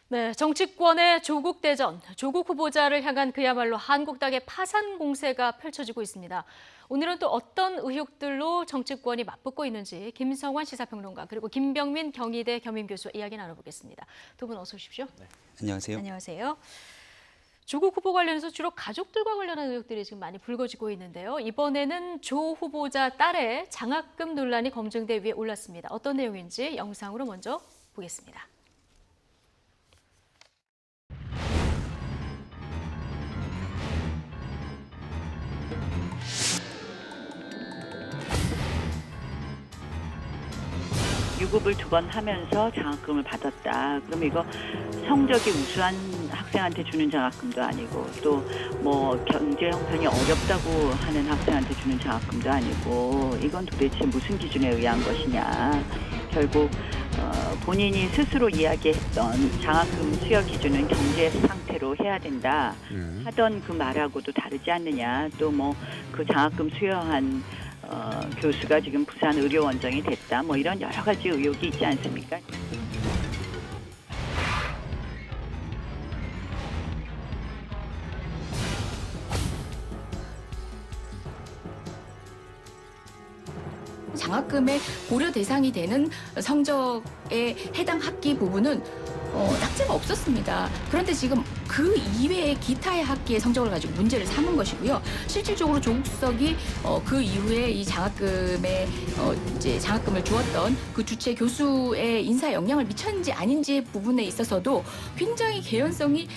네, 정치권의 조국 대전, 조국 후보자를 향한 그야말로 한국당의 파산 공세가 펼쳐지고 있습니다. 오늘은 또 어떤 의혹들로 정치권이 맞붙고 있는지 김성환 시사평론가 그리고 김병민 경희대 겸임교수와 이야기 나눠보겠습니다. 두 분 어서 오십시오. 네, 안녕하세요. 안녕하세요. 조국 후보 관련해서 주로 가족들과 관련한 의혹들이 지금 많이 불거지고 있는데요. 이번에는 조 후보자 딸의 장학금 논란이 검증대 위에 올랐습니다. 어떤 내용인지 영상으로 먼저 보겠습니다. 유급을 2번 하면서 장학금을 받았다. 그럼 이거 성적이 우수한 학생한테 주는 장학금도 아니고 또 뭐 경제 형편이 어렵다고 하는 학생한테 주는 장학금도 아니고 이건 도대체 무슨 기준에 의한 것이냐. 결국 본인이 스스로 이야기했던 장학금 수여 기준은 경제 상태로 해야 된다 하던 그 말하고도 다르지 않느냐. 또 뭐 그 장학금 수여한 교수가 지금 부산 의료원장이 됐다. 뭐 이런 여러 가지 의혹이 있지 않습니까? 장학금의 고려 대상이 되는 성적에 해당 학기 부분은 낙제가 없었습니다. 그런데 지금 그 이외의 기타의 학기의 성적을 가지고 문제를 삼은 것이고요. 실질적으로 조국 수석이 그 이후에 이 장학금에 이제 장학금을 주었던 그 주체 교수의 인사에 영향을 미쳤는지 아닌지 부분에 있어서도 굉장히 개연성이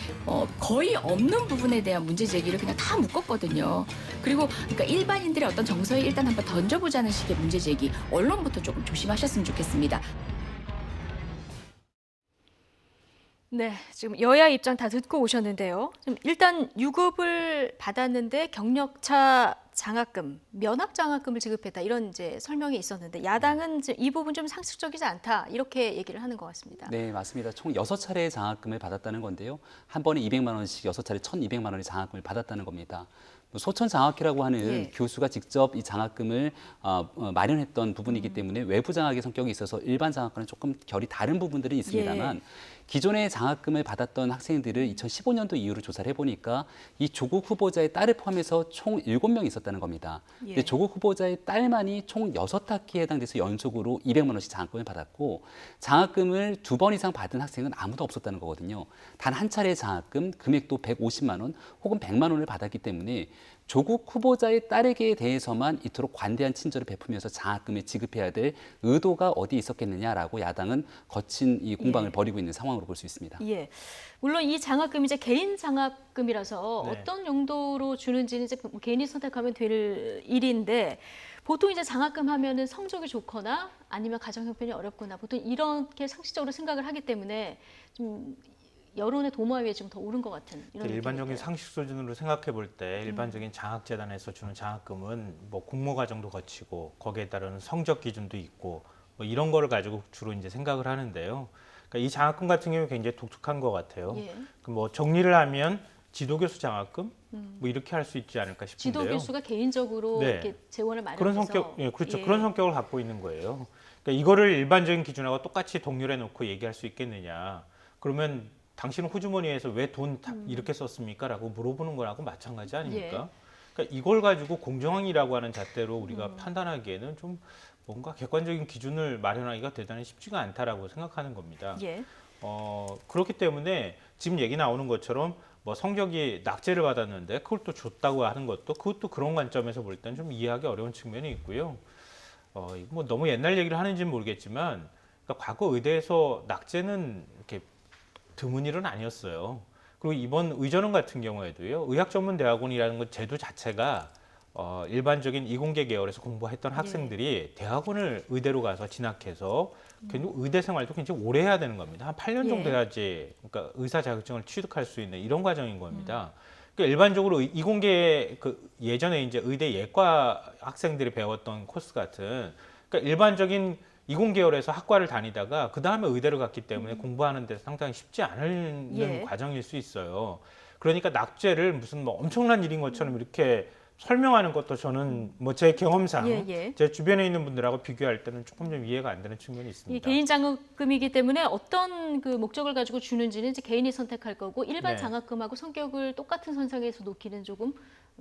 거의 없는 부분에 대한 문제 제기를 그냥 다 묶었거든요. 그리고 그러니까 일반인들의 어떤 정서에 일단 한번 던져보자는 식의 문제 제기, 언론부터 조금 조심하셨으면 좋겠습니다. 네, 지금 여야 입장 다 듣고 오셨는데요. 지금 일단 유급을 받았는데 경력차 장학금, 면학 장학금을 지급했다 이런 이제 설명이 있었는데 야당은 이 부분 좀 상식적이지 않다 이렇게 얘기를 하는 것 같습니다. 네, 맞습니다. 총 6차례의 장학금을 받았다는 건데요. 한 번에 200만 원씩 6차례 1,200만 원의 장학금을 받았다는 겁니다. 소천 장학회라고 하는 예. 교수가 직접 이 장학금을 마련했던 부분이기 때문에 외부 장학의 성격이 있어서 일반 장학과는 조금 결이 다른 부분들이 있습니다만 예. 기존에 장학금을 받았던 학생들을 2015년도 이후로 조사를 해보니까 이 조국 후보자의 딸을 포함해서 총 7명 있었다는 겁니다. 예. 근데 조국 후보자의 딸만이 총 6학기에 해당돼서 연속으로 200만 원씩 장학금을 받았고 장학금을 2번 이상 받은 학생은 아무도 없었다는 거거든요. 단 한 차례 장학금 금액도 150만 원 혹은 100만 원을 받았기 때문에 조국 후보자의 딸에게 대해서만 이토록 관대한 친절을 베푸면서 장학금을 지급해야 될 의도가 어디 있었겠느냐라고 야당은 거친 이 공방을 예. 벌이고 있는 상황으로 볼 수 있습니다. 예, 물론 이 장학금이 이제 개인 장학금이라서 네. 어떤 용도로 주는지는 이제 뭐 개인이 선택하면 될 일인데 보통 이제 장학금 하면은 성적이 좋거나 아니면 가정 형편이 어렵거나 보통 이렇게 상식적으로 생각을 하기 때문에 좀 여론의 도마 위에 좀 더 오른 것 같은 이런 일반적인 느낌이 들어요. 상식 수준으로 생각해 볼 때 일반적인 장학재단에서 주는 장학금은 뭐 공모 과정도 거치고 거기에 따른 성적 기준도 있고 뭐 이런 거를 가지고 주로 이제 생각을 하는데요. 그러니까 이 장학금 같은 경우 굉장히 독특한 것 같아요. 예. 뭐 정리를 하면 지도교수 장학금 뭐 이렇게 할 수 있지 않을까 싶은데요. 지도 교수가 개인적으로 네. 이렇게 재원을 마련해서 그런 성격, 예, 그렇죠. 예. 그런 성격을 갖고 있는 거예요. 그러니까 이거를 일반적인 기준하고 똑같이 동률해 놓고 얘기할 수 있겠느냐? 그러면 당신은 호주머니에서 왜 돈 이렇게 썼습니까? 라고 물어보는 거하고 마찬가지 아닙니까? 그러니까 이걸 가지고 공정이라고 하는 잣대로 우리가 판단하기에는 좀 뭔가 객관적인 기준을 마련하기가 대단히 쉽지가 않다라고 생각하는 겁니다. 예. 그렇기 때문에 지금 얘기 나오는 것처럼 뭐 성적이 낙제를 받았는데 그걸 또 줬다고 하는 것도 그것도 그런 관점에서 볼 때는 좀 이해하기 어려운 측면이 있고요. 이거 뭐 너무 옛날 얘기를 하는지는 모르겠지만 그러니까 과거 의대에서 낙제는 이렇게 드문 일은 아니었어요. 그리고 이번 의전원 같은 경우에도요. 의학전문대학원이라는 것 제도 자체가 일반적인 이공계 계열에서 공부했던 학생들이 대학원을 의대로 가서 진학해서 결국 의대 생활도 굉장히 오래 해야 되는 겁니다. 한 8년 정도 예. 해야지 그러니까 의사 자격증을 취득할 수 있는 이런 과정인 겁니다. 그러니까 일반적으로 이공계 그 예전에 이제 의대 예과 학생들이 배웠던 코스 같은 그러니까 일반적인 이공계열에서 학과를 다니다가 그 다음에 의대를 갔기 때문에 공부하는 데 상당히 쉽지 않은 예. 과정일 수 있어요. 그러니까 낙제를 무슨 뭐 엄청난 일인 것처럼 이렇게 설명하는 것도 저는 뭐 제 경험상 예, 예. 제 주변에 있는 분들하고 비교할 때는 조금 좀 이해가 안 되는 측면이 이 있습니다. 개인 장학금이기 때문에 어떤 그 목적을 가지고 주는지는 이제 개인이 선택할 거고 일반 네. 장학금하고 성격을 똑같은 선상에서 놓기는 조금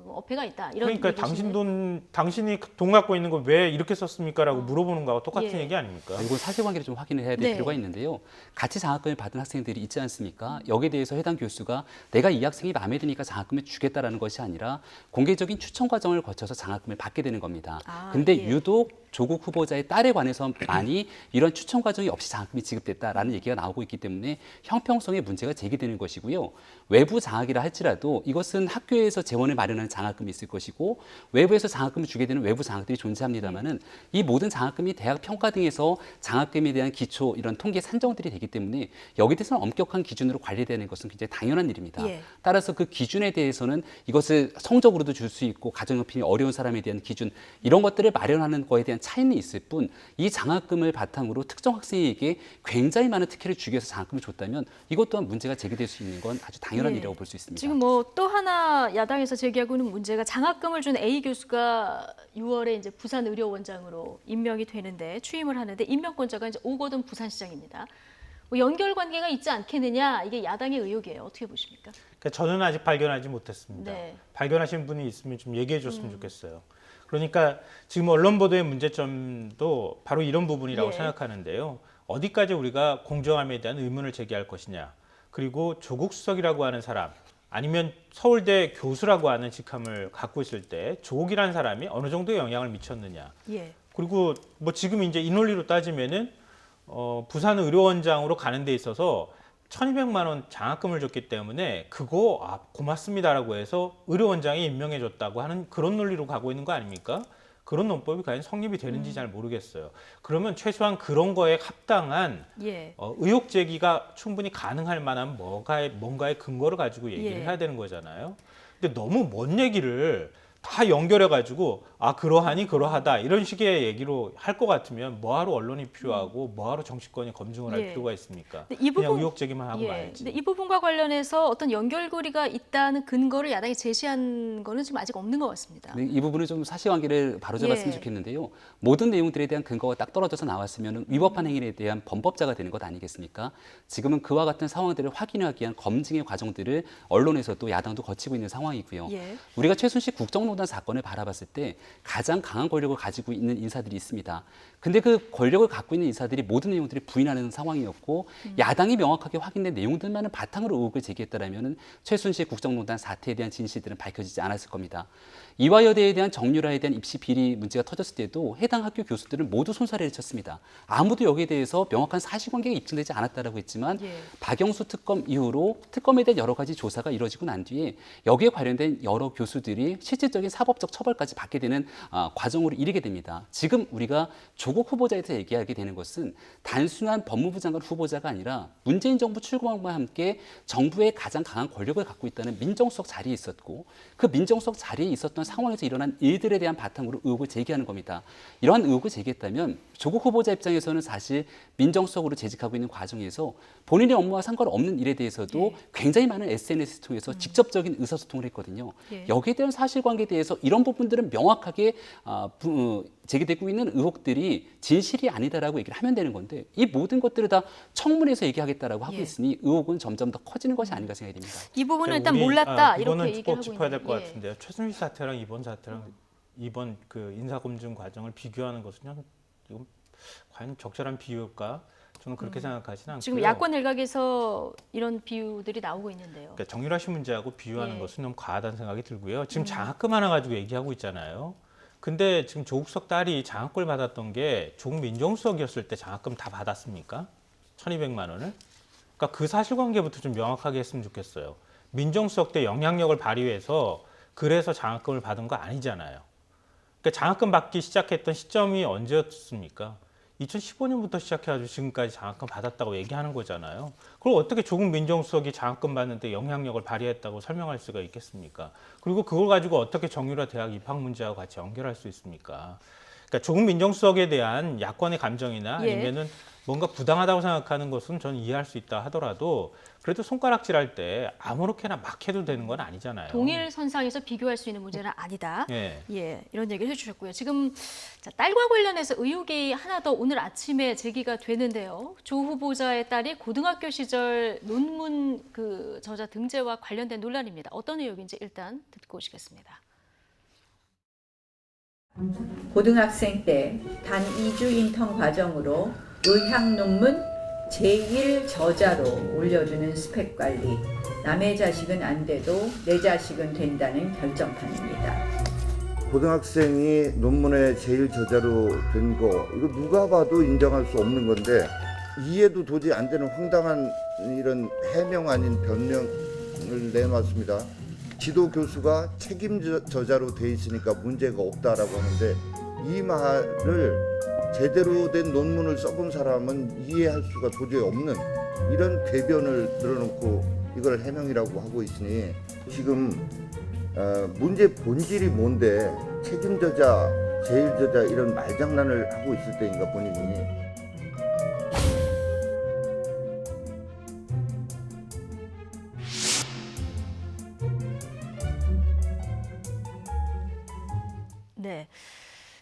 어폐가 있다. 이런 그러니까 얘기시네요. 당신이 돈 갖고 있는 거 왜 이렇게 썼습니까라고 물어보는 거하고 똑같은 예. 얘기 아닙니까? 이건 사실관계를 좀 확인을 해야 될 네. 필요가 있는데요. 같이 장학금을 받은 학생들이 있지 않습니까? 여기에 대해서 해당 교수가 내가 이 학생이 마음에 드니까 장학금을 주겠다라는 것이 아니라 공개적인 추천 과정을 거쳐서 장학금을 받게 되는 겁니다. 아, 근데 예. 유독 조국 후보자의 딸에 관해서 많이 이런 추천 과정이 없이 장학금이 지급됐다라는 얘기가 나오고 있기 때문에 형평성의 문제가 제기되는 것이고요. 외부 장학이라 할지라도 이것은 학교에서 재원을 마련하는 장학금이 있을 것이고 외부에서 장학금을 주게 되는 외부 장학들이 존재합니다만은 이 모든 장학금이 대학 평가 등에서 장학금에 대한 기초 이런 통계 산정들이 되기 때문에 여기에 대해서는 엄격한 기준으로 관리되는 것은 굉장히 당연한 일입니다. 예. 따라서 그 기준에 대해서는 이것을 성적으로도 줄 수 있고 가정 형편이 어려운 사람에 대한 기준 이런 것들을 마련하는 거에 대한 차이는 있을 뿐 이 장학금을 바탕으로 특정 학생에게 굉장히 많은 특혜를 주기 위해서 장학금을 줬다면 이것 또한 문제가 제기될 수 있는 건 아주 당연한 예. 일이라고 볼 수 있습니다. 지금 뭐 또 하나 야당에서 제기하고 있는 문제가 장학금을 준 A 교수가 6월에 이제 부산 의료원장으로 임명이 되는데 취임을 하는데 임명권자가 이제 오거돈 부산시장입니다. 뭐 연결 관계가 있지 않겠느냐 이게 야당의 의혹이에요. 어떻게 보십니까? 그러니까 저는 아직 발견하지 못했습니다. 네. 발견하신 분이 있으면 좀 얘기해 줬으면 좋겠어요. 그러니까 지금 언론 보도의 문제점도 바로 이런 부분이라고 예. 생각하는데요. 어디까지 우리가 공정함에 대한 의문을 제기할 것이냐. 그리고 조국 수석이라고 하는 사람 아니면 서울대 교수라고 하는 직함을 갖고 있을 때 조국이라는 사람이 어느 정도 영향을 미쳤느냐. 예. 그리고 뭐 지금 이제 이 논리로 따지면은 부산 의료원장으로 가는 데 있어서 1,200만 원 장학금을 줬기 때문에 그거 고맙습니다라고 해서 의료원장이 임명해 줬다고 하는 그런 논리로 가고 있는 거 아닙니까? 그런 논법이 과연 성립이 되는지 잘 모르겠어요. 그러면 최소한 그런 거에 합당한 예. 의혹 제기가 충분히 가능할 만한 뭔가의 근거를 가지고 얘기를 예. 해야 되는 거잖아요. 근데 너무 먼 얘기를 다 연결해가지고 그러하니 그러하다 이런 식의 얘기로 할 것 같으면 뭐하러 언론이 필요하고 뭐하러 정치권이 검증을 할 예. 필요가 있습니까? 근데 이 그냥 부분- 의혹 제기만 하고 예. 말지. 근데 이 부분과 관련해서 어떤 연결고리가 있다는 근거를 야당이 제시한 거는 지금 아직 없는 것 같습니다. 네, 이 부분은 좀 사실관계를 바로잡았으면 예. 좋겠는데요. 모든 내용들에 대한 근거가 딱 떨어져서 나왔으면 위법한 행위에 대한 범법자가 되는 것 아니겠습니까? 지금은 그와 같은 상황들을 확인하기 위한 검증의 과정들을 언론에서도 야당도 거치고 있는 상황이고요. 예. 우리가 최순실 국정농단 사건을 바라봤을 때 가장 강한 권력을 가지고 있는 인사들이 있습니다. 근데 그 권력을 갖고 있는 인사들이 모든 내용들을 부인하는 상황이었고 야당이 명확하게 확인된 내용들만을 바탕으로 의혹을 제기했다라면 최순실 국정농단 사태에 대한 진실들은 밝혀지지 않았을 겁니다. 이화여대에 대한 정유라에 대한 입시 비리 문제가 터졌을 때도 해당 학교 교수들은 모두 손사래를 쳤습니다. 아무도 여기에 대해서 명확한 사실관계가 입증되지 않았다라고 했지만 예. 박영수 특검 이후로 특검에 대한 여러 가지 조사가 이루어지고 난 뒤에 여기에 관련된 여러 교수들이 실질적인 사법적 처벌까지 받게 되는 과정으로 이르게 됩니다. 지금 우리가 조국 후보자에 대해서 얘기하게 되는 것은 단순한 법무부 장관 후보자가 아니라 문재인 정부 출범과 함께 정부의 가장 강한 권력을 갖고 있다는 민정수석 자리에 있었고 그 민정수석 자리에 있었던 상황에서 일어난 일들에 대한 바탕으로 의혹을 제기하는 겁니다. 이러한 의혹을 제기했다면 조국 후보자 입장에서는 사실 민정수석으로 재직하고 있는 과정에서 본인의 업무와 상관없는 일에 대해서도 굉장히 많은 SNS를 통해서 직접적인 의사소통을 했거든요. 예. 여기에 대한 사실관계에 대해서 이런 부분들은 명확하게 제기되고 있는 의혹들이 진실이 아니다라고 얘기를 하면 되는 건데 이 모든 것들을 다 청문회에서 얘기하겠다라고 하고 예. 있으니 의혹은 점점 더 커지는 것이 아닌가 생각이 됩니다. 이 부분은 일단 우리, 몰랐다 이거는 이렇게 얘기하고 꼭 짚어야 될 것 있는데. 같은데요. 최순실 사태랑 이번 사태랑 이번 그 인사검증 과정을 비교하는 것은 이건 과연 적절한 비유일까? 저는 그렇게 생각하지는 않고요. 지금 야권 일각에서 이런 비유들이 나오고 있는데요. 그러니까 정유라 씨 문제하고 비유하는 예. 것은 너무 과하다는 생각이 들고요. 지금 장학금 하나 가지고 얘기하고 있잖아요. 근데 지금 조국 수석 딸이 장학금을 받았던 게 조국 민정수석이었을 때 장학금 다 받았습니까? 1,200만 원을? 그러니까 그 사실관계부터 좀 명확하게 했으면 좋겠어요. 민정수석 때 영향력을 발휘해서 그래서 장학금을 받은 거 아니잖아요. 그러니까 장학금 받기 시작했던 시점이 언제였습니까? 2015년부터 시작해가지고 지금까지 장학금 받았다고 얘기하는 거잖아요. 그럼 어떻게 조국 민정수석이 장학금 받는데 영향력을 발휘했다고 설명할 수가 있겠습니까? 그리고 그걸 가지고 어떻게 정유라 대학 입학 문제하고 같이 연결할 수 있습니까? 그러니까 조국 민정수석에 대한 야권의 감정이나 예. 아니면은 뭔가 부당하다고 생각하는 것은 저는 이해할 수 있다 하더라도 그래도 손가락질할 때 아무렇게나 막 해도 되는 건 아니잖아요. 동일 선상에서 비교할 수 있는 문제는 아니다. 예. 예, 이런 얘기를 해주셨고요. 지금 자, 딸과 관련해서 의혹이 하나 더 오늘 아침에 제기가 되는데요. 조 후보자의 딸이 고등학교 시절 논문 그 저자 등재와 관련된 논란입니다. 어떤 의혹인지 일단 듣고 오시겠습니다. 고등학생 때 단 2주 인턴 과정으로 의학 논문 제1저자로 올려주는 스펙 관리. 남의 자식은 안 돼도 내 자식은 된다는 결정판입니다. 고등학생이 논문의 제일 저자로 된 거 이거 누가 봐도 인정할 수 없는 건데 이해도 도저히 안 되는 황당한 이런 해명 아닌 변명을 내놨습니다. 지도 교수가 책임 저자로 돼 있으니까 문제가 없다라고 하는데 이 말을 제대로 된 논문을 써본 사람은 이해할 수가 도저히 없는 이런 궤변을 늘어놓고 이걸 해명이라고 하고 있으니 지금 문제 본질이 뭔데 책임저자, 제일저자 이런 말장난을 하고 있을 때인가 본인이. 네.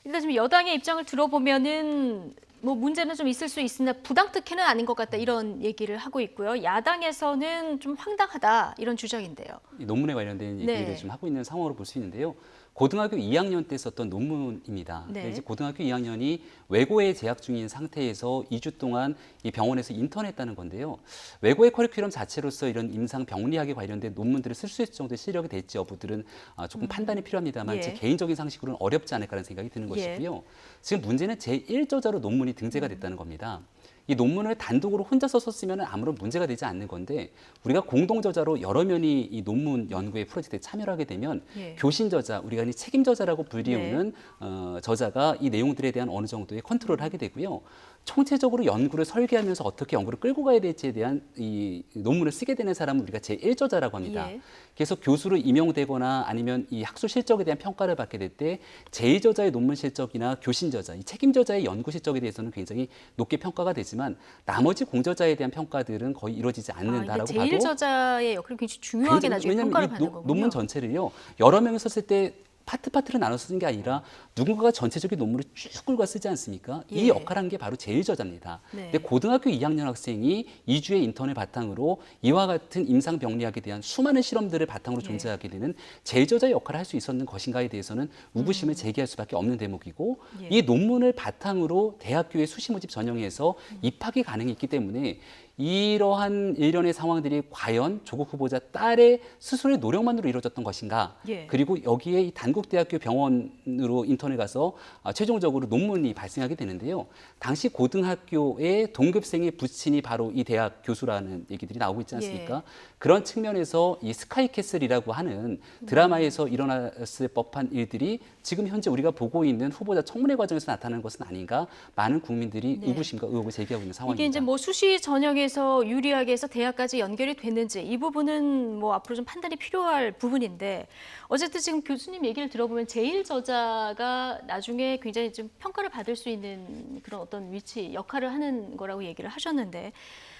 일단 지금 여당의 입장을 들어보면은 뭐 문제는 좀 있을 수 있으나 부당특혜는 아닌 것 같다 이런 얘기를 하고 있고요. 야당에서는 좀 황당하다 이런 주장인데요. 이 논문에 관련된 얘기를 네. 좀 하고 있는 상황으로 볼 수 있는데요. 고등학교 2학년 때 썼던 논문입니다. 네. 이제 고등학교 2학년이 외고에 재학 중인 상태에서 2주 동안 이 병원에서 인턴했다는 건데요. 외고의 커리큘럼 자체로서 이런 임상 병리학에 관련된 논문들을 쓸 수 있을 정도의 실력이 될지 여부들은 조금 판단이 필요합니다만 예. 제 개인적인 상식으로는 어렵지 않을까라는 생각이 드는 것이고요. 지금 문제는 제1저자로 논문이 등재가 됐다는 겁니다. 이 논문을 단독으로 혼자서 썼으면 아무런 문제가 되지 않는 건데 우리가 공동 저자로 여러 명이 이 논문 연구의 프로젝트에 참여를 하게 되면 예. 교신 저자, 우리가 이 책임 저자라고 불리우는 저자가 이 내용들에 대한 어느 정도의 컨트롤을 하게 되고요. 총체적으로 연구를 설계하면서 어떻게 연구를 끌고 가야 될지에 대한 이 논문을 쓰게 되는 사람은 우리가 제1저자라고 합니다. 예. 그래서 교수로 임용되거나 아니면 이 학술 실적에 대한 평가를 받게 될 때 제1저자의 논문 실적이나 교신 저자, 이 책임 저자의 연구 실적에 대해서는 굉장히 높게 평가가 되지만 나머지 공저자에 대한 평가들은 거의 이루어지지 않는다라고 봐도 제일 저자의 역할이 굉장히 중요하게 나중에 왜냐하면 평가를 이 받는 거군요. 논문 전체를요 여러 명이 썼을 때 파트를 나눠 쓰는 게 아니라 누군가가 전체적인 논문을 쭉 끌고 쓰지 않습니까? 예. 이 역할을 한 게 바로 제일저자입니다. 네. 근데 고등학교 2학년 학생이 2주의 인턴을 바탕으로 이와 같은 임상병리학에 대한 수많은 실험들을 바탕으로 예. 존재하게 되는 제일저자의 역할을 할 수 있었는 것인가에 대해서는 의구심을 제기할 수밖에 없는 대목이고 예. 이 논문을 바탕으로 대학교의 수시 모집 전형에서 입학이 가능했기 때문에 이러한 일련의 상황들이 과연 조국 후보자 딸의 스스로의 노력만으로 이루어졌던 것인가? 예. 그리고 여기에 이 단국대학교 병원으로 인턴을 가서 최종적으로 논문이 발생하게 되는데요. 당시 고등학교의 동급생의 부친이 바로 이 대학 교수라는 얘기들이 나오고 있지 않습니까? 그런 측면에서 이 스카이캐슬이라고 하는 드라마에서 일어났을 법한 일들이 지금 현재 우리가 보고 있는 후보자 청문회 과정에서 나타나는 것은 아닌가? 많은 국민들이 네. 의구심과 의혹을 제기하고 있는 상황입니다. 이게 이제 뭐 수시 전형에서 유리하게 해서 대학까지 연결이 됐는지 이 부분은 뭐 앞으로 좀 판단이 필요할 부분인데 어쨌든 지금 교수님 얘기를 들어보면 제일 저자가 나중에 굉장히 좀 평가를 받을 수 있는 그런 어떤 위치, 역할을 하는 거라고 얘기를 하셨는데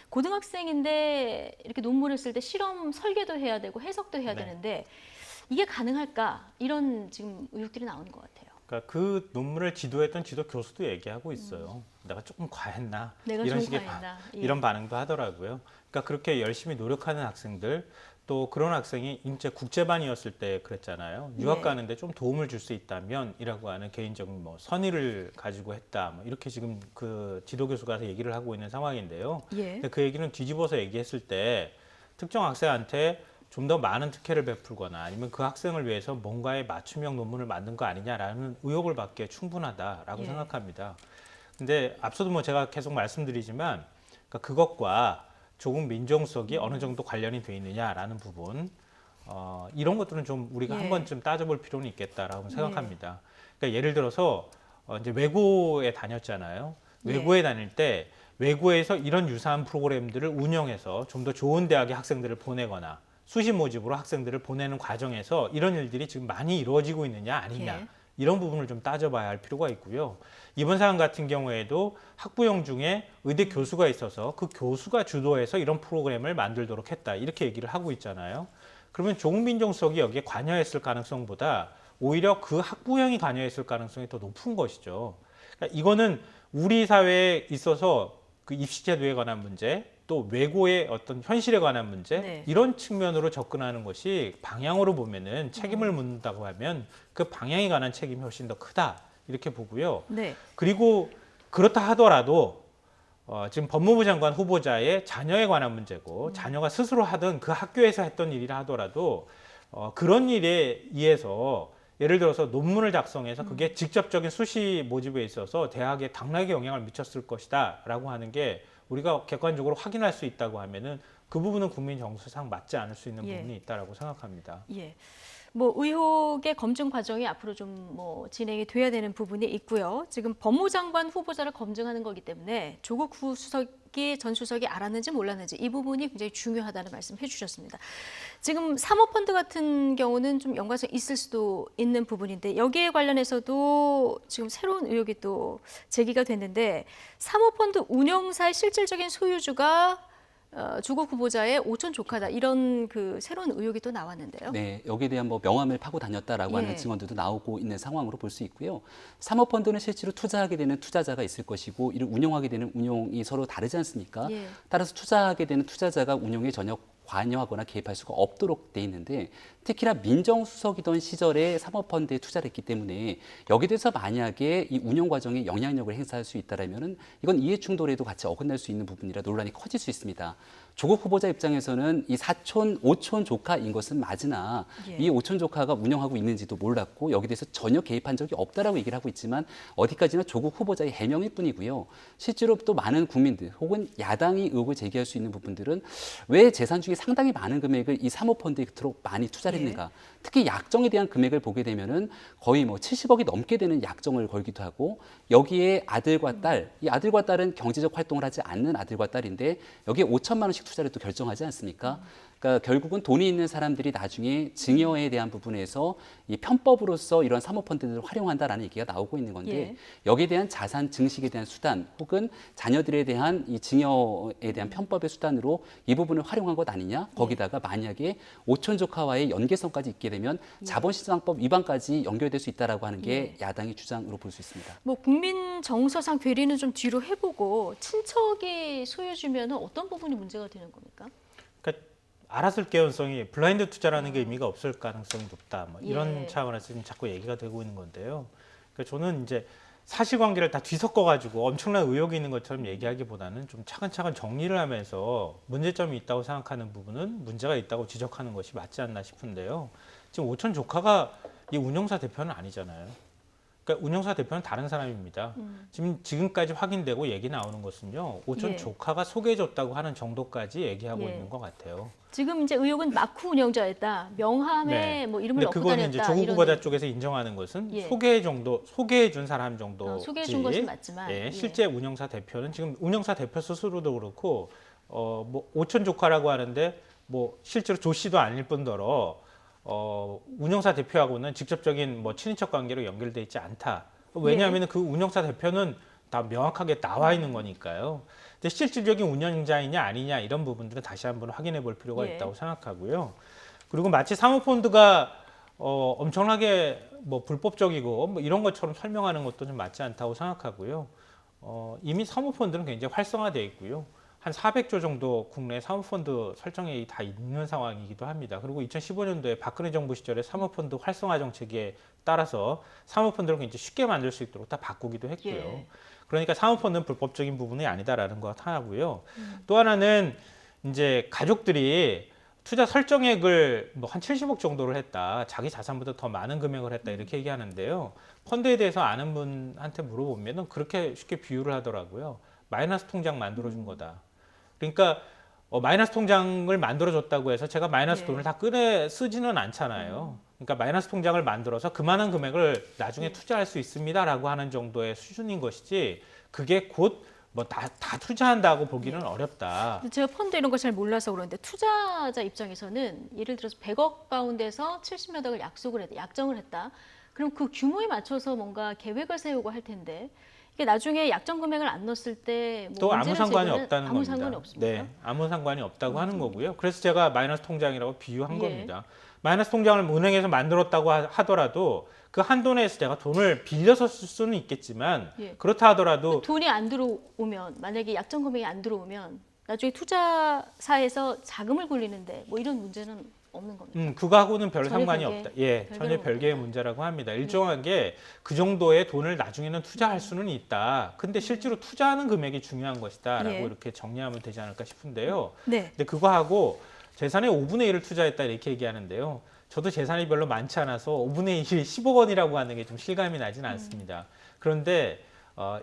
고등학생인데 이렇게 논문을 쓸 때 실험 설계도 해야 되고 해석도 해야 네. 되는데 이게 가능할까? 이런 지금 의혹들이 나오는 것 같아요. 그러니까 그 논문을 지도했던 지도 교수도 얘기하고 있어요. 내가 조금 과했나 내가 이런 좀 식의 과했나. 예. 이런 반응도 하더라고요. 그러니까 그렇게 열심히 노력하는 학생들 또 그런 학생이 이제 국제반이었을 때 그랬잖아요. 유학 네. 가는데 좀 도움을 줄 수 있다면이라고 하는 개인적인 뭐 선의를 가지고 했다. 뭐 이렇게 지금 그 지도 교수가 얘기를 하고 있는 상황인데요. 예. 근데 그 얘기는 뒤집어서 얘기했을 때 특정 학생한테 좀 더 많은 특혜를 베풀거나 아니면 그 학생을 위해서 뭔가의 맞춤형 논문을 만든 거 아니냐라는 의혹을 받기에 충분하다라고 예. 생각합니다. 근데 앞서도 뭐 제가 계속 말씀드리지만 그러니까 그것과 조국 민정수석이 어느 정도 관련이 돼 있느냐라는 부분 이런 것들은 좀 우리가 예. 한 번쯤 따져볼 필요는 있겠다라고 생각합니다. 그러니까 예를 들어서 이제 외고에 다녔잖아요. 예. 외고에 다닐 때 외고에서 이런 유사한 프로그램들을 운영해서 좀 더 좋은 대학의 학생들을 보내거나 수시 모집으로 학생들을 보내는 과정에서 이런 일들이 지금 많이 이루어지고 있느냐 아니냐 예. 이런 부분을 좀 따져봐야 할 필요가 있고요. 이번 사안 같은 경우에도 학부형 중에 의대 교수가 있어서 그 교수가 주도해서 이런 프로그램을 만들도록 했다 이렇게 얘기를 하고 있잖아요. 그러면 조국 민정수석이 여기에 관여했을 가능성보다 오히려 그 학부형이 관여했을 가능성이 더 높은 것이죠. 그러니까 이거는 우리 사회에 있어서 그 입시제도에 관한 문제, 또 외고의 어떤 현실에 관한 문제, 네. 이런 측면으로 접근하는 것이 방향으로 보면은 책임을 묻는다고 하면 그 방향에 관한 책임이 훨씬 더 크다 이렇게 보고요. 네. 그리고 그렇다 하더라도 지금 법무부 장관 후보자의 자녀에 관한 문제고 자녀가 스스로 하던 그 학교에서 했던 일이라 하더라도 그런 일에 의해서 예를 들어서 논문을 작성해서 그게 직접적인 수시 모집에 있어서 대학에 당락에 영향을 미쳤을 것이다 라고 하는 게 우리가 객관적으로 확인할 수 있다고 하면은 그 부분은 국민 정서상 맞지 않을 수 있는 예. 부분이 있다라고 생각합니다. 예. 뭐 의혹의 검증 과정이 앞으로 좀 뭐 진행이 돼야 되는 부분이 있고요. 지금 법무장관 후보자를 검증하는 거기 때문에 조국 전 수석이 알았는지 몰랐는지 이 부분이 굉장히 중요하다는 말씀 해주셨습니다. 지금 사모펀드 같은 경우는 좀 연관성 있을 수도 있는 부분인데 여기에 관련해서도 지금 새로운 의혹이 또 제기가 됐는데 사모펀드 운영사의 실질적인 소유주가 조국 후보자의 오촌 조카다 이런 그 새로운 의혹이 또 나왔는데요. 네, 여기에 대한 뭐 명함을 파고 다녔다라고 예. 하는 증언들도 나오고 있는 상황으로 볼 수 있고요. 사모펀드는 실제로 투자하게 되는 투자자가 있을 것이고 이를 운용하게 되는 운용이 서로 다르지 않습니까? 예. 따라서 투자하게 되는 투자자가 운용에 전혀 관여하거나 개입할 수가 없도록 돼 있는데 특히나 민정수석이던 시절에 사모펀드에 투자를 했기 때문에 여기에 대해서 만약에 이 운용 과정에 영향력을 행사할 수 있다라면은 이건 이해 충돌에도 같이 어긋날 수 있는 부분이라 논란이 커질 수 있습니다. 조국 후보자 입장에서는 이 사촌, 오촌 조카인 것은 맞으나 예. 이 오촌 조카가 운영하고 있는지도 몰랐고 여기에 대해서 전혀 개입한 적이 없다라고 얘기를 하고 있지만 어디까지나 조국 후보자의 해명일 뿐이고요. 실제로 또 많은 국민들 혹은 야당이 의혹을 제기할 수 있는 부분들은 왜 재산 중에 상당히 많은 금액을 이 사모펀드에 그토록 많이 투자를 했는가. 특히 약정에 대한 금액을 보게 되면은 거의 뭐 70억이 넘게 되는 약정을 걸기도 하고 여기에 아들과 딸, 이 아들과 딸은 경제적 활동을 하지 않는 아들과 딸인데 여기에 5천만 원씩 투자를 또 결정하지 않습니까? 그러니까 결국은 돈이 있는 사람들이 나중에 증여에 대한 부분에서 이 편법으로서 이런 사모펀드를 활용한다라는 얘기가 나오고 있는 건데 예. 여기에 대한 자산 증식에 대한 수단 혹은 자녀들에 대한 이 증여에 대한 편법의 수단으로 이 부분을 활용한 것 아니냐? 거기다가 만약에 오촌 조카와의 연계성까지 있게 되면 자본시장법 위반까지 연결될 수 있다라고 하는 게 야당의 주장으로 볼 수 있습니다. 뭐 국민 정서상 괴리는 좀 뒤로 해보고 친척이 소유주면 어떤 부분이 문제가 되는 겁니까? 그러니까 알았을 개연성이 블라인드 투자라는 게 의미가 없을 가능성이 높다. 뭐 이런 예. 차원에서 지금 자꾸 얘기가 되고 있는 건데요. 그러니까 저는 이제 사실관계를 다 뒤섞어가지고 엄청난 의혹이 있는 것처럼 얘기하기보다는 좀 차근차근 정리를 하면서 문제점이 있다고 생각하는 부분은 문제가 있다고 지적하는 것이 맞지 않나 싶은데요. 지금 오촌 조카가 이 운영사 대표는 아니잖아요. 그러니까 운영사 대표는 다른 사람입니다. 지금까지 확인되고 얘기 나오는 것은요. 오촌 예. 조카가 소개해줬다고 하는 정도까지 얘기하고 예. 있는 것 같아요. 지금 이제 의혹은 마쿠 운영자였다. 명함에 네. 뭐 이름을 근데 넣고 그거는 이제 다녔다. 조국 이런 후보자 쪽에서 인정하는 것은 예. 소개해준 사람 정도. 소개해준 것은 맞지만 예, 예. 실제 운영사 대표는 지금 운영사 대표 스스로도 그렇고 뭐 오촌 조카라고 하는데 뭐 실제로 조 씨도 아닐 뿐더러 운영사 대표하고는 직접적인 뭐 친인척 관계로 연결돼 있지 않다. 왜냐하면 그 운영사 대표는 다 명확하게 나와 있는 거니까요. 근데 실질적인 운영자이냐 아니냐 이런 부분들은 다시 한번 확인해 볼 필요가 예. 있다고 생각하고요. 그리고 마치 사모펀드가 엄청나게 뭐 불법적이고 뭐 이런 것처럼 설명하는 것도 좀 맞지 않다고 생각하고요. 이미 사모펀드는 굉장히 활성화되어 있고요. 한 400조 정도 국내 사모펀드 설정액이 다 있는 상황이기도 합니다. 그리고 2015년도에 박근혜 정부 시절에 사모펀드 활성화 정책에 따라서 사모펀드를 굉장히 쉽게 만들 수 있도록 다 바꾸기도 했고요. 예. 그러니까 사모펀드는 불법적인 부분이 아니다라는 것 하나고요. 또 하나는 이제 가족들이 투자 설정액을 뭐 한 70억 정도를 했다. 자기 자산보다 더 많은 금액을 했다. 이렇게 얘기하는데요. 펀드에 대해서 아는 분한테 물어보면 그렇게 쉽게 비유를 하더라고요. 마이너스 통장 만들어준 거다. 그러니까 마이너스 통장을 만들어줬다고 해서 제가 마이너스 네. 돈을 다 꺼내 쓰지는 않잖아요. 그러니까 마이너스 통장을 만들어서 그만한 금액을 나중에 투자할 수 있습니다라고 하는 정도의 수준인 것이지 그게 곧 뭐 다 투자한다고 보기는 어렵다. 제가 펀드 이런 거 잘 몰라서 그러는데 투자자 입장에서는 예를 들어서 100억 가운데서 70몇 억을 약정을 했다. 그럼 그 규모에 맞춰서 뭔가 계획을 세우고 할 텐데 이게 나중에 약정 금액을 안 넣었을 때 또 아무 상관이 제기는 없다는 아무 겁니다. 상관이 없습니다. 네, 아무 상관이 없다고 하는 거고요. 그래서 제가 마이너스 통장이라고 비유한 예. 겁니다. 마이너스 통장을 은행에서 만들었다고 하더라도 그 한도 내에서 제가 돈을 빌려서 쓸 수는 있겠지만 예. 그렇다 하더라도 돈이 안 들어오면 만약에 약정 금액이 안 들어오면 나중에 투자사에서 자금을 굴리는데 뭐 이런 문제는 없는 겁니다. 그거하고는 별 전혀 상관이 별개, 없다. 예, 별개로 전혀 별개의 봅니다. 문제라고 합니다. 일정하게 그 정도의 돈을 나중에는 투자할 수는 있다. 근데 실제로 투자하는 금액이 중요한 것이다라고 예. 이렇게 정리하면 되지 않을까 싶은데요. 네. 근데 그거하고 재산의 5분의 1을 투자했다 이렇게 얘기하는데요. 저도 재산이 별로 많지 않아서 5분의 1이 10억 원이라고 하는 게 좀 실감이 나지는 않습니다. 그런데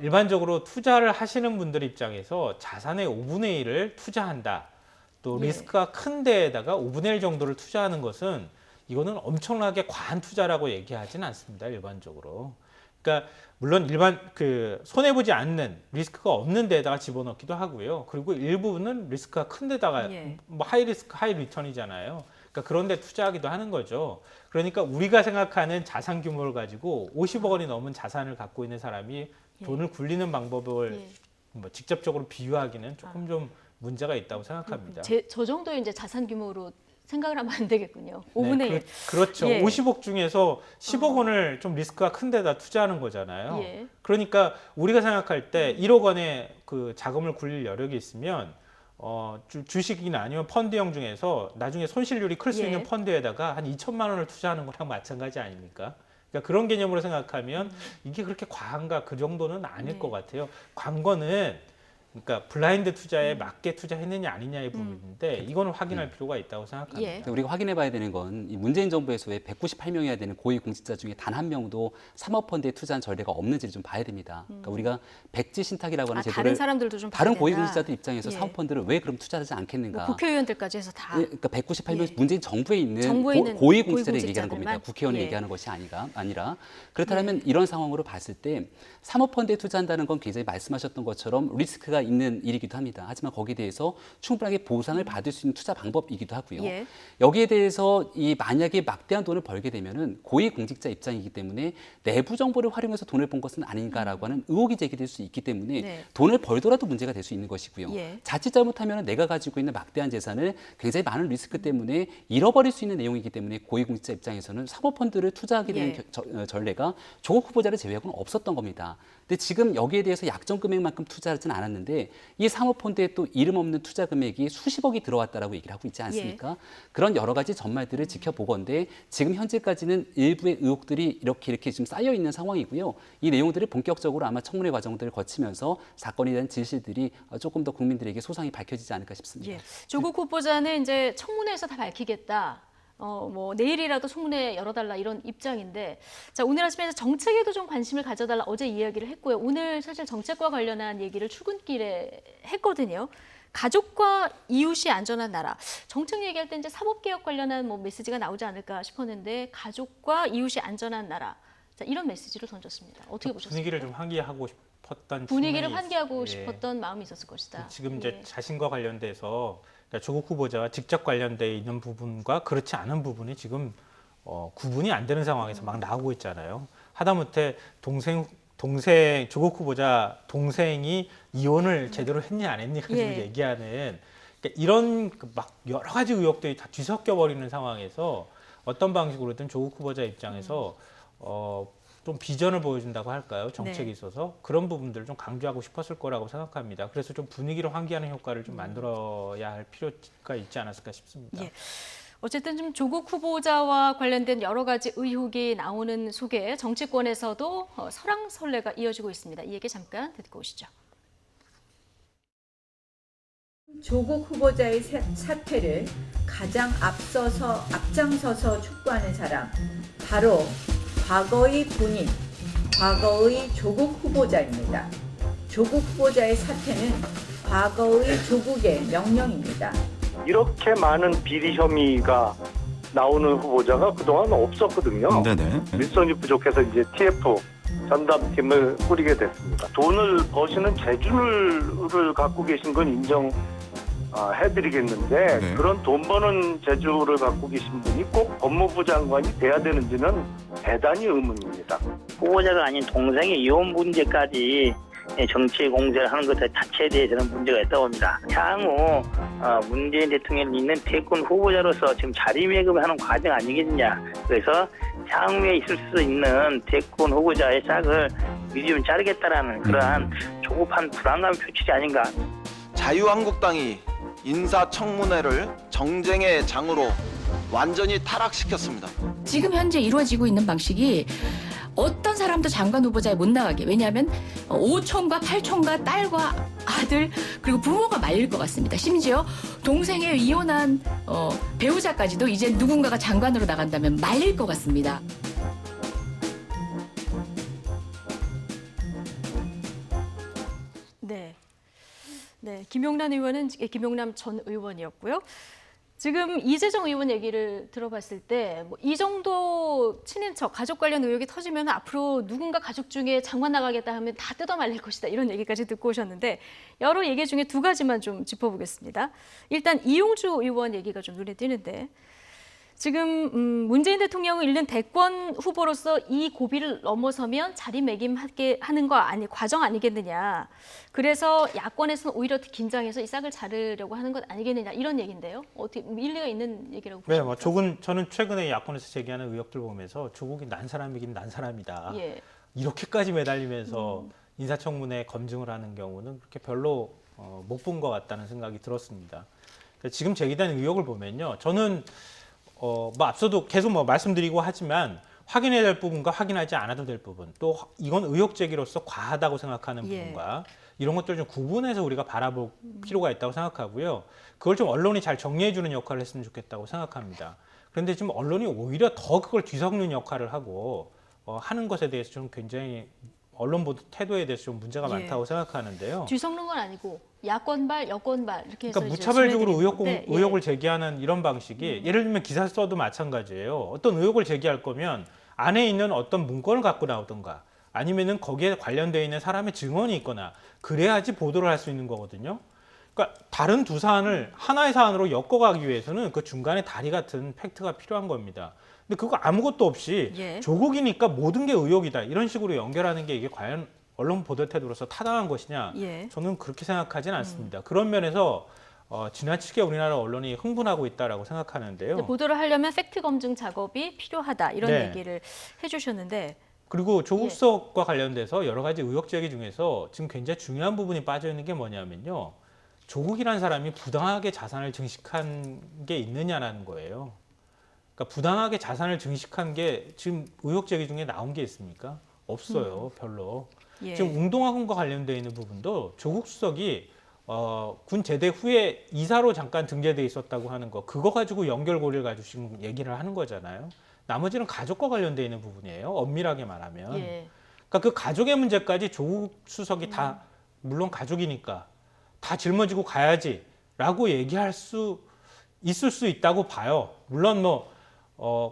일반적으로 투자를 하시는 분들 입장에서 자산의 5분의 1을 투자한다. 또 예. 리스크가 큰 데에다가 5분의 1 정도를 투자하는 것은 이거는 엄청나게 과한 투자라고 얘기하지는 않습니다. 일반적으로. 그러니까 물론 일반 손해 보지 않는 리스크가 없는 데다가 집어넣기도 하고요. 그리고 일부는 리스크가 큰 데다가 예. 뭐 하이 리스크 하이 리턴이잖아요. 그러니까 그런 데 투자하기도 하는 거죠. 그러니까 우리가 생각하는 자산 규모를 가지고 50억 원이 넘은 자산을 갖고 있는 사람이 돈을 굴리는 방법을 예. 뭐 직접적으로 비유하기는 조금 좀 문제가 있다고 생각합니다. 저 정도의 이제 자산 규모로 생각을 하면 안 되겠군요. 네, 5분의 1. 그렇죠. 예. 50억 중에서 10억 원을 좀 리스크가 큰 데다 투자하는 거잖아요. 예. 그러니까 우리가 생각할 때 1억 원의 그 자금을 굴릴 여력이 있으면 주식이나 아니면 펀드형 중에서 나중에 손실률이 클 수 예. 있는 펀드에다가 한 2천만 원을 투자하는 거랑 마찬가지 아닙니까? 그러니까 그런 개념으로 생각하면 이게 그렇게 과한가 그 정도는 아닐 네. 것 같아요. 관건은 그러니까 블라인드 투자에 맞게 투자했느냐 아니냐의 부분인데 이거는 확인할 필요가 있다고 생각합니다. 예. 우리가 확인해 봐야 되는 건 이 문재인 정부에서의 198명이어야 되는 고위공직자 중에 단 한 명도 사모펀드에 투자한 전례가 없는지를 좀 봐야 됩니다. 그러니까 우리가 백지 신탁이라고 하는 제도를 다른 사람들도 좀 다른 봐야 된다. 고위공직자들 입장에서 예. 사모펀드를 왜 그럼 투자하지 않겠는가? 뭐 국회의원들까지 해서 다. 예, 그러니까 198명 예. 문재인 정부에 있는 정부에 있는 고위공직자를 얘기하는 겁니다. 고위공직자들만? 국회의원을 예. 얘기하는 것이 아니라 그렇다면 이런 상황으로 봤을 때 사모펀드에 투자한다는 건 굉장히 말씀하셨던 것처럼 리스크가 있는 일이기도 합니다. 하지만 거기에 대해서 충분하게 보상을 받을 수 있는 투자 방법이기도 하고요. 예. 여기에 대해서 이 만약에 막대한 돈을 벌게 되면은 고위공직자 입장이기 때문에 내부 정보를 활용해서 돈을 번 것은 아닌가라고 하는 의혹이 제기될 수 있기 때문에 네. 돈을 벌더라도 문제가 될 수 있는 것이고요. 예. 자칫 잘못하면 내가 가지고 있는 막대한 재산을 굉장히 많은 리스크 때문에 잃어버릴 수 있는 내용이기 때문에 고위공직자 입장에서는 사모펀드를 투자하게 되는 예. 전례가 조국 후보자를 제외하고는 없었던 겁니다. 근데 지금 여기에 대해서 약정 금액만큼 투자하지는 않았는데 이 사모펀드에 또 이름 없는 투자 금액이 수십억이 들어왔다라고 얘기를 하고 있지 않습니까? 그런 여러 가지 전말들을 지켜보건데 지금 현재까지는 일부의 의혹들이 이렇게 지금 쌓여 있는 상황이고요. 이 내용들을 본격적으로 아마 청문회 과정들을 거치면서 사건에 대한 진실들이 조금 더 국민들에게 소상히 밝혀지지 않을까 싶습니다. 예. 조국 후보자는 이제 청문회에서 다 밝히겠다. 뭐 내일이라도 청문회 열어달라 이런 입장인데, 자 오늘 아침에 정책에도 좀 관심을 가져달라 어제 이야기를 했고요. 오늘 사실 정책과 관련한 얘기를 출근길에 했거든요. 가족과 이웃이 안전한 나라. 정책 얘기할 때 이제 사법개혁 관련한 뭐 메시지가 나오지 않을까 싶었는데 가족과 이웃이 안전한 나라. 자 이런 메시지를 던졌습니다. 어떻게 보셨습니까? 분위기를 좀 환기하고 싶었던 분위기를 측면이 환기하고 예. 싶었던 마음이 있었을 것이다. 지금 이제 예. 자신과 관련돼서 그러니까 조국 후보자와 직접 관련돼 있는 부분과 그렇지 않은 부분이 지금 구분이 안 되는 상황에서 막 나오고 있잖아요. 하다못해 조국 후보자 동생이 이혼을 제대로 했냐 안 했냐 가지고 예. 얘기하는 그러니까 이런 막 여러 가지 의혹들이 다 뒤섞여 버리는 상황에서 어떤 방식으로든 조국 후보자 입장에서 좀 비전을 보여준다고 할까요? 정책에 네. 있어서 그런 부분들을 좀 강조하고 싶었을 거라고 생각합니다. 그래서 좀 분위기를 환기하는 효과를 좀 만들어야 할 필요가 있지 않았을까 싶습니다. 예. 어쨌든 좀 조국 후보자와 관련된 여러 가지 의혹이 나오는 속에 정치권에서도 설왕설래가 이어지고 있습니다. 이 얘기 잠깐 듣고 오시죠. 조국 후보자의 사퇴를 가장 앞장서서 촉구하는 사람, 바로 과거의 본인, 과거의 조국 후보자입니다. 조국 후보자의 사퇴는 과거의 조국의 명령입니다. 이렇게 많은 비리 혐의가 나오는 후보자가 그동안 없었거든요. 네네. 밀성이 부족해서 이제 TF 전담팀을 꾸리게 됐습니다. 돈을 버시는 재주를 갖고 계신 건 해드리겠는데 네. 그런 돈 버는 재주를 갖고 계신 분이 꼭 법무부 장관이 돼야 되는지는 대단히 의문입니다. 후보자가 아닌 동생의 이혼 문제까지 정치에 공세를 하는 것 자체에 대해서는 문제가 있다고 봅니다. 향후 문재인 대통령이 있는 대권 후보자로서 지금 자리매김하는 과정 아니겠느냐. 그래서 향후에 있을 수 있는 대권 후보자의 짝을 미리 좀 자르겠다라는 그러한 조급한 불안감 표출이 아닌가. 자유한국당이 인사청문회를 정쟁의 장으로 완전히 타락시켰습니다. 지금 현재 이루어지고 있는 방식이 어떤 사람도 장관 후보자에 못 나가게. 왜냐하면 5촌과 8촌과 딸과 아들 그리고 부모가 말릴 것 같습니다. 심지어 동생의 이혼한 배우자까지도 이제 누군가가 장관으로 나간다면 말릴 것 같습니다. 네. 네, 김용남 전 의원이었고요. 지금 이재정 의원 얘기를 들어봤을 때 이 정도 친인척, 가족 관련 의혹이 터지면 앞으로 누군가 가족 중에 장관 나가겠다 하면 다 뜯어 말릴 것이다. 이런 얘기까지 듣고 오셨는데 여러 얘기 중에 두 가지만 좀 짚어보겠습니다. 일단 이용주 의원 얘기가 좀 눈에 띄는데 지금 문재인 대통령을 잃는 대권 후보로서 이 고비를 넘어서면 자리매김하게 하는 과정 아니겠느냐. 그래서 야권에서는 오히려 긴장해서 이 싹을 자르려고 하는 것 아니겠느냐 이런 얘기인데요. 어떻게 일리가 있는 얘기라고 보십니까? 네, 저는 최근에 야권에서 제기하는 의혹들 보면서 조국이 난 사람이긴 난 사람이다. 예. 이렇게까지 매달리면서 인사청문회 검증을 하는 경우는 그렇게 별로 못 본 것 같다는 생각이 들었습니다. 지금 제기된 의혹을 보면요, 저는 앞서도 계속 말씀드리고 하지만 확인해야 될 부분과 확인하지 않아도 될 부분, 또 이건 의혹 제기로서 과하다고 생각하는 부분과 이런 것들을 좀 구분해서 우리가 바라볼 필요가 있다고 생각하고요. 그걸 좀 언론이 잘 정리해주는 역할을 했으면 좋겠다고 생각합니다. 그런데 지금 언론이 오히려 더 그걸 뒤섞는 역할을 하고 하는 것에 대해서 좀 굉장히 언론 보도 태도에 대해서 좀 문제가 많다고 생각하는데요. 뒤섞는 건 아니고 야권발, 여권발 이렇게 해서 그러니까 무차별적으로 건데, 의혹을 제기하는 이런 방식이 예를 들면 기사 써도 마찬가지예요. 어떤 의혹을 제기할 거면 안에 있는 어떤 문건을 갖고 나오든가 아니면은 거기에 관련되어 있는 사람의 증언이 있거나 그래야지 보도를 할 수 있는 거거든요. 그러니까 다른 두 사안을 하나의 사안으로 엮어가기 위해서는 그 중간에 다리 같은 팩트가 필요한 겁니다. 근데 그거 아무것도 없이 조국이니까 모든 게 의혹이다 이런 식으로 연결하는 게 이게 과연 언론 보도 태도로서 타당한 것이냐? 저는 그렇게 생각하지는 않습니다. 그런 면에서 지나치게 우리나라 언론이 흥분하고 있다라고 생각하는데요. 보도를 하려면 팩트 검증 작업이 필요하다 이런 얘기를 해주셨는데 그리고 조국 수석과 관련돼서 여러 가지 의혹 제기 중에서 지금 굉장히 중요한 부분이 빠져 있는 게 뭐냐면요. 조국이라는 사람이 부당하게 자산을 증식한 게 있느냐라는 거예요. 그러니까 부당하게 자산을 증식한 게 지금 의혹 제기 중에 나온 게 있습니까? 없어요, 별로. 지금 운동화군과 관련되어 있는 부분도 조국 수석이 군 제대 후에 이사로 잠깐 등재돼 있었다고 하는 거, 그거 가지고 연결고리를 가지고 지금 얘기를 하는 거잖아요. 나머지는 가족과 관련되어 있는 부분이에요. 엄밀하게 말하면. 그러니까 그 가족의 문제까지 조국 수석이 다 물론 가족이니까 다 짊어지고 가야지라고 얘기할 수 있을 수 있다고 봐요. 물론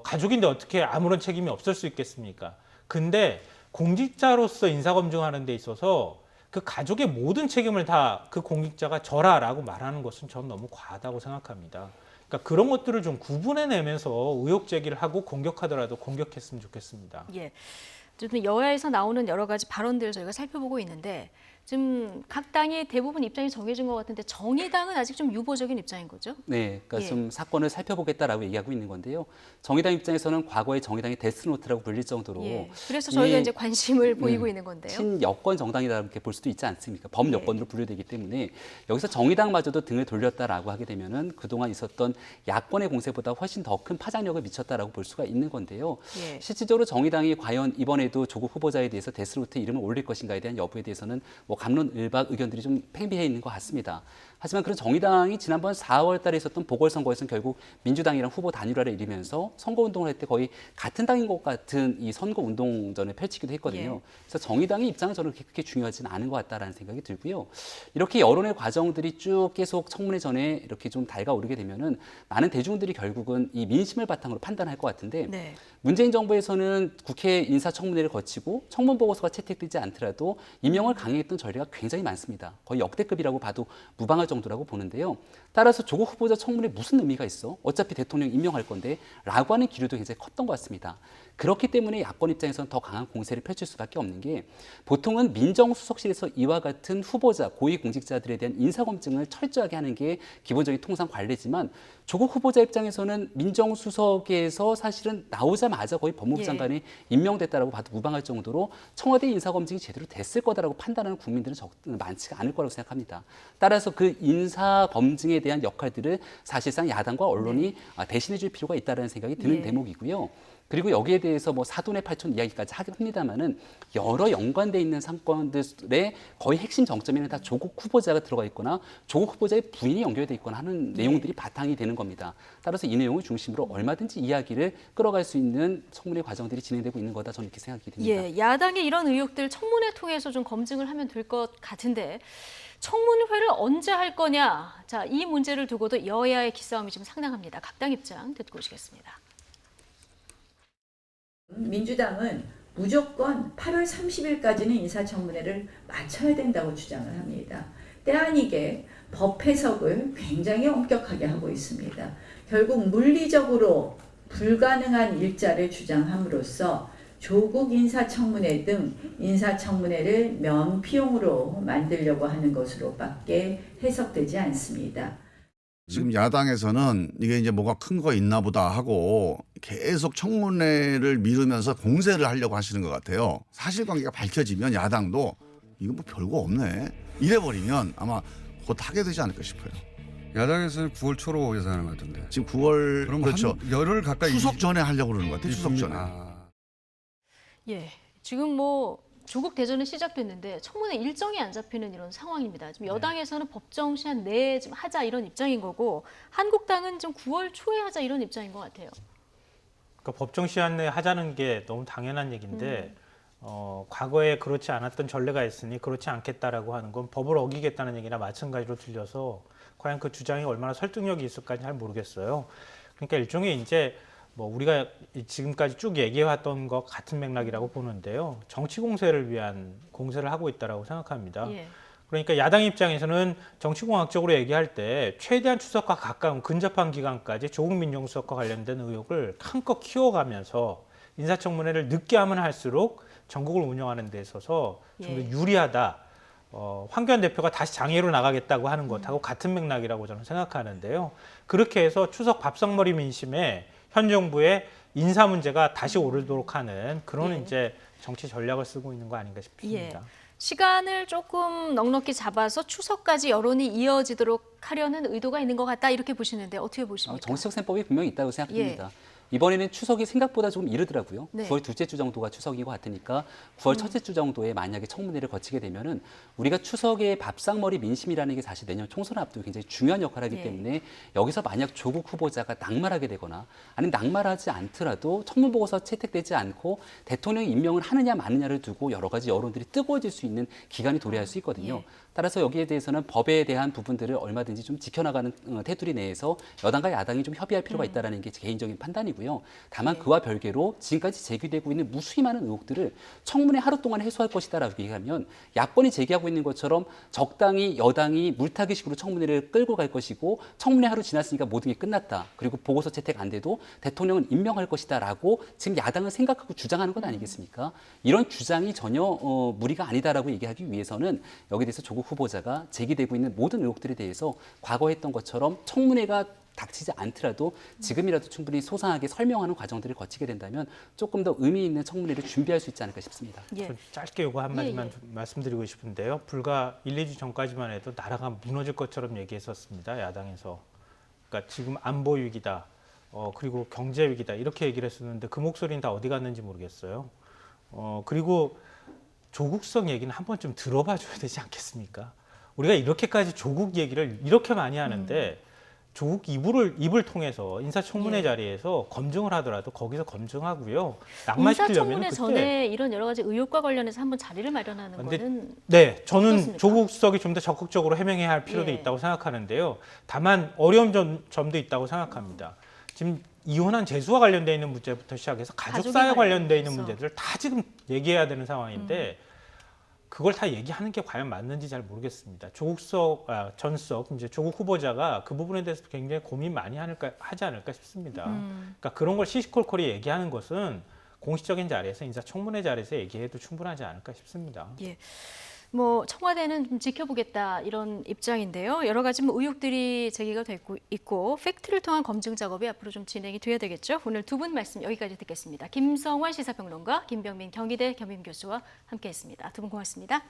가족인데 어떻게 아무런 책임이 없을 수 있겠습니까? 근데 공직자로서 인사검증하는 데 있어서 그 가족의 모든 책임을 다 그 공직자가 져라라고 말하는 것은 저는 너무 과하다고 생각합니다. 그러니까 그런 것들을 좀 구분해내면서 의혹 제기를 하고 공격하더라도 공격했으면 좋겠습니다. 어쨌든 여야에서 나오는 여러 가지 발언들을 저희가 살펴보고 있는데 지금 각 당의 대부분 입장이 정해진 것 같은데 정의당은 아직 좀 유보적인 입장인 거죠? 네, 그러니까 좀 사건을 살펴보겠다라고 얘기하고 있는 건데요. 정의당 입장에서는 과거에 정의당이 데스노트라고 불릴 정도로 그래서 저희가 이제 관심을 보이고 있는 건데요. 친여권 정당이다 이렇게 볼 수도 있지 않습니까? 범여권으로 분류되기 때문에 여기서 정의당마저도 등을 돌렸다라고 하게 되면은 그동안 있었던 야권의 공세보다 훨씬 더 큰 파장력을 미쳤다라고 볼 수가 있는 건데요. 실질적으로 정의당이 과연 이번에도 조국 후보자에 대해서 데스노트 이름을 올릴 것인가에 대한 여부에 대해서는 갑론을박 의견들이 좀 팽배해 있는 것 같습니다. 하지만 그런 정의당이 지난번 4월 달에 있었던 보궐선거에서는 결국 민주당이랑 후보 단일화를 이루면서 선거운동을 할 때 거의 같은 당인 것 같은 이 선거운동전을 펼치기도 했거든요. 그래서 정의당의 입장은 저는 그렇게 중요하지는 않은 것 같다라는 생각이 들고요. 이렇게 여론의 과정들이 쭉 계속 청문회 전에 이렇게 좀 달가오르게 되면은 많은 대중들이 결국은 이 민심을 바탕으로 판단할 것 같은데 문재인 정부에서는 국회 인사청문회를 거치고 청문 보고서가 채택되지 않더라도 임명을 강행했던 전례가 굉장히 많습니다. 거의 역대급이라고 봐도 무방할 정도라고 보는데요. 따라서 조국 후보자 청문회 무슨 의미가 있어? 어차피 대통령 임명할 건데 라고 하는 기류도 굉장히 컸던 것 같습니다. 그렇기 때문에 야권 입장에서는 더 강한 공세를 펼칠 수밖에 없는 게 보통은 민정수석실에서 이와 같은 후보자, 고위공직자들에 대한 인사검증을 철저하게 하는 게 기본적인 통상 관례지만 조국 후보자 입장에서는 민정수석에서 사실은 나오자마자 거의 법무부 장관이 임명됐다라고 봐도 무방할 정도로 청와대 인사검증이 제대로 됐을 거다라고 판단하는 국민들은 많지가 않을 거라고 생각합니다. 따라서 그 인사검증에 대한 역할들을 사실상 야당과 언론이 대신해 줄 필요가 있다는 생각이 드는 대목이고요. 그리고 여기에 대해서 뭐 사돈의 팔촌 이야기까지 하긴 합니다만은 여러 연관돼 있는 사건들의 거의 핵심 정점에는 다 조국 후보자가 들어가 있거나 조국 후보자의 부인이 연결돼 있거나 하는 내용들이 바탕이 되는 겁니다. 따라서 이 내용을 중심으로 얼마든지 이야기를 끌어갈 수 있는 청문회 과정들이 진행되고 있는 거다 저는 이렇게 생각이 듭니다. 예, 야당의 이런 의혹들 청문회 통해서 좀 검증을 하면 될 것 같은데 청문회를 언제 할 거냐? 자, 이 문제를 두고도 여야의 기싸움이 좀 상당합니다. 각 당 입장 듣고 오시겠습니다. 민주당은 무조건 8월 30일까지는 인사청문회를 마쳐야 된다고 주장을 합니다. 때 아니게 법 해석을 굉장히 엄격하게 하고 있습니다. 결국 물리적으로 불가능한 일자를 주장함으로써 조국 인사청문회 등 인사청문회를 면피용으로 만들려고 하는 것으로밖에 해석되지 않습니다. 지금 야당에서는 이게 이제 뭐가 큰 거 있나 보다 하고 계속 청문회를 미루면서 공세를 하려고 하시는 것 같아요. 사실관계가 밝혀지면 야당도 이거 뭐 별거 없네 이래버리면 아마 곧 하게 되지 않을까 싶어요. 야당에서는 9월 초로 예상하는 것 같은데. 지금 9월 그럼 그렇죠. 한 열흘 가까이 추석 전에 하려고 그러는 것 같아요. 추석 전에. 예, 지금 뭐 조국 대전은 시작됐는데 청문회 일정이 안 잡히는 이런 상황입니다. 지금 여당에서는 법정 시한 내에 좀 하자 이런 입장인 거고 한국당은 좀 9월 초에 하자 이런 입장인 것 같아요. 그러니까 법정 시한 내에 하자는 게 너무 당연한 얘기인데 과거에 그렇지 않았던 전례가 있으니 그렇지 않겠다라고 하는 건 법을 어기겠다는 얘기나 마찬가지로 들려서 과연 그 주장이 얼마나 설득력이 있을까 잘 모르겠어요. 그러니까 일종의 이제 뭐 우리가 지금까지 쭉 얘기해왔던 것 같은 맥락이라고 보는데요. 정치 공세를 위한 공세를 하고 있다라고 생각합니다. 예. 그러니까 야당 입장에서는 정치공학적으로 얘기할 때 최대한 추석과 가까운 근접한 기간까지 조국 민정수석과 관련된 의혹을 한껏 키워가면서 인사청문회를 늦게 하면 할수록 전국을 운영하는 데 있어서 좀 더 유리하다. 황교안 대표가 다시 장애로 나가겠다고 하는 것하고 같은 맥락이라고 저는 생각하는데요. 그렇게 해서 추석 밥상머리 민심에 현 정부의 인사 문제가 다시 오르도록 하는 그런 이제 정치 전략을 쓰고 있는 거 아닌가 싶습니다. 시간을 조금 넉넉히 잡아서 추석까지 여론이 이어지도록 하려는 의도가 있는 것 같다 이렇게 보시는데 어떻게 보십니까? 정치적 셈법이 분명히 있다고 생각합니다. 이번에는 추석이 생각보다 조금 이르더라고요. 9월 둘째 주 정도가 추석인 것 같으니까 9월 첫째 주 정도에 만약에 청문회를 거치게 되면은 우리가 추석의 밥상머리 민심이라는 게 사실 내년 총선 앞두고 굉장히 중요한 역할을 하기 때문에 여기서 만약 조국 후보자가 낙마하게 되거나 아니면 낙마하지 않더라도 청문보고서 채택되지 않고 대통령 임명을 하느냐 마느냐를 두고 여러 가지 여론들이 뜨거워질 수 있는 기간이 도래할 수 있거든요. 따라서 여기에 대해서는 법에 대한 부분들을 얼마든지 좀 지켜나가는 테두리 내에서 여당과 야당이 좀 협의할 필요가 있다는 게 제 개인적인 판단이고요. 다만 그와 별개로 지금까지 제기되고 있는 무수히 많은 의혹들을 청문회 하루 동안 해소할 것이다라고 얘기하면 야권이 제기하고 있는 것처럼 적당히 여당이 물타기식으로 청문회를 끌고 갈 것이고 청문회 하루 지났으니까 모든 게 끝났다. 그리고 보고서 채택 안 돼도 대통령은 임명할 것이다라고 지금 야당은 생각하고 주장하는 건 아니겠습니까? 이런 주장이 전혀 무리가 아니다라고 얘기하기 위해서는 여기에 대해서 조국 후보자가 제기되고 있는 모든 의혹들에 대해서 과거에 했던 것처럼 청문회가 닥치지 않더라도 지금이라도 충분히 소상하게 설명하는 과정들을 거치게 된다면 조금 더 의미 있는 청문회를 준비할 수 있지 않을까 싶습니다. 짧게 요거 한마디만 좀 말씀드리고 싶은데요. 불과 1, 2주 전까지만 해도 나라가 무너질 것처럼 얘기했었습니다. 야당에서. 그러니까 지금 안보 위기다. 그리고 경제 위기다. 이렇게 얘기를 했었는데 그 목소리는 다 어디 갔는지 모르겠어요. 그리고 조국성 얘기는 한 번쯤 들어봐 줘야 되지 않겠습니까? 우리가 이렇게까지 조국 얘기를 이렇게 많이 하는데 조국 입을 통해서 인사청문회 자리에서 검증을 하더라도 거기서 검증하고요. 낙마시키려면 인사청문회 전에 이런 여러 가지 의혹과 관련해서 한번 자리를 마련하는 거는 저는 어떻습니까? 조국 수석이 좀 더 적극적으로 해명해야 할 필요도 있다고 생각하는데요. 다만 어려운 점도 있다고 생각합니다. 지금 이혼한 재수와 관련돼 있는 문제부터 시작해서 가족사에 관련돼 있는 문제들을 다 지금 얘기해야 되는 상황인데 그걸 다 얘기하는 게 과연 맞는지 잘 모르겠습니다. 전석 이제 조국 후보자가 그 부분에 대해서 굉장히 고민 많이 하지 않을까 싶습니다. 그러니까 그런 걸 시시콜콜이 얘기하는 것은 공식적인 자리에서 인사청문회 자리에서 얘기해도 충분하지 않을까 싶습니다. 예. 뭐 청와대는 좀 지켜보겠다 이런 입장인데요. 여러 가지 의혹들이 제기가 되고 있고 팩트를 통한 검증 작업이 앞으로 좀 진행이 돼야 되겠죠. 오늘 두 분 말씀 여기까지 듣겠습니다. 김성환 시사평론가, 김병민 경희대 겸임교수와 함께했습니다. 두 분 고맙습니다.